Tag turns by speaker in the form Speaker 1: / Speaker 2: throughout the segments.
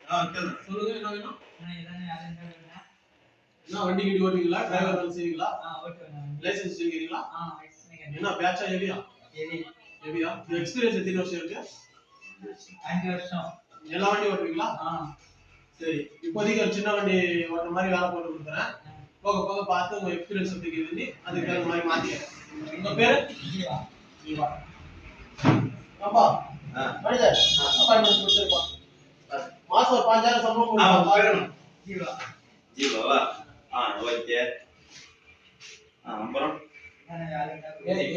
Speaker 1: சொல்லுங்க என்ன வேணும்? என்ன வண்டி கிட்டி ஓட்டுவீங்களா? டிரைவர் வேலை செய்வீங்களா? லைசென்ஸ் வச்சிருக்கீங்களா? என்ன பேட்சா ஹெவியா? ஹெவியா? எக்ஸ்பீரியன்ஸ் எத்தனை வருஷம் இருக்கு?
Speaker 2: 5 வருஷம்.
Speaker 1: எல்லா வண்டி ஓட்டுவீங்களா? சரி, இப்போதைக்கு ஒரு சின்ன வண்டி ஓட்டுற மாதிரி வேலை போட்டு கொடுக்குறேன். போக போக பார்த்து உங்க எக்ஸ்பீரியன்ஸ் எப்படி இருக்குதுன்னு அதுக்கு தகுந்த மாதிரி மாத்திக்கிறேன். உங்க பேரு? ஜீவா. அப்பா மனிதர் அப்பாயின்மெண்ட் கொடுத்துருப்பா. மாசம் ஒரு 5000 சம்பளம் கொடுப்பா.
Speaker 3: ஜீவாவா? ஓகே. அப்புறம்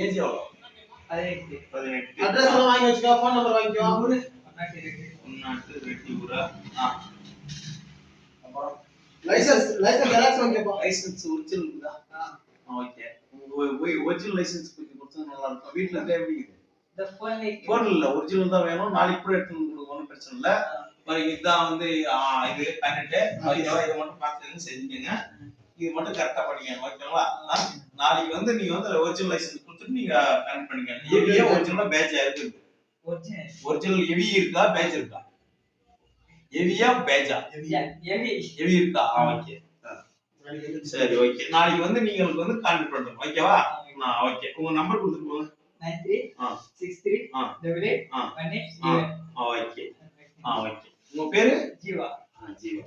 Speaker 3: ஏஜ் எவ்வளோ? 18.
Speaker 1: அட்ரஸ் எல்லாம் வாங்கி வச்சுக்கோ, ஃபோன் நம்பர் வாங்கிக்கோ. ஊரு?
Speaker 3: ஊரா?
Speaker 1: அப்புறம் லைசென்ஸ் ஜெராக்ஸ் வாங்கிக்கப்பா.
Speaker 3: லைசென்ஸ் ஒரிஜினல் இருக்குதா? ஓகே. ஒரிஜினல் லைசென்ஸ் கொஞ்சம் கொடுத்தா நல்லா இருக்கும். வீட்ல இருந்தா எப்படி இருக்குது? போன் இல்ல, ஒரிஜினல் தான் வேணும். நாளைக்கு கூட எடுத்து கொடுங்க, ஒன்றும் பிரச்சனை இல்லை. இதுதான் வந்து இது 18 இதை மட்டும் பார்த்து செஞ்சுங்க. இது மட்டும் கரெக்டா பண்ணிக்கங்க, ஓகேங்களா? நாளைக்கு வந்து நீங்க வந்து ஒரிஜினல் லைசென்ஸ் கொடுத்துட்டு நீங்க கனெக்ட் பண்ணிக்கங்க. ஹெவியா ஒரிஜினலா பேட்ச் இருக்குது. ஒரிஜினல் ஹெவி இருக்கா, பேட்ச் இருக்கா? ஹெவியா பேட்சா? ஹெவி இருக்கா? ஓகே. சரி, ஓகே. நாளைக்கு வந்து நீங்க வந்து கான்டாக்ட் பண்ணுங்க, ஓகேவா? ஓகே. உங்க நம்பர் கொடுத்துட்டு போங்க.
Speaker 2: 9363 88 18
Speaker 3: ஓகே. ஓகே. உங்க பேரு?
Speaker 2: ஜீவா.
Speaker 3: ஜீவா.